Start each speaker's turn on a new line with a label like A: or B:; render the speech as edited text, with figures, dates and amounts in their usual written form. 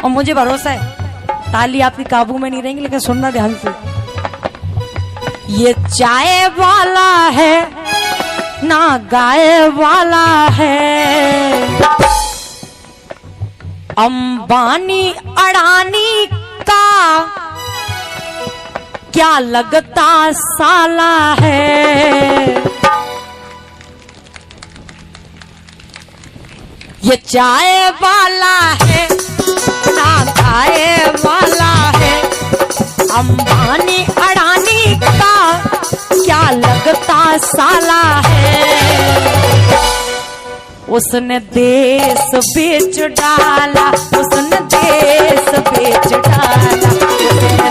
A: और मुझे भरोसा है ताली आपकी काबू में नहीं रहेंगी, लेकिन सुनना ध्यान से। ये चाय वाला है ना गाय वाला है, अंबानी अडानी का क्या लगता साला है। ये चाय वाला है ना गाय वाला है, अंबानी अडानी का क्या लगता साला है। उसने देश बेच डाला, उसने देश बेच डाला, उसने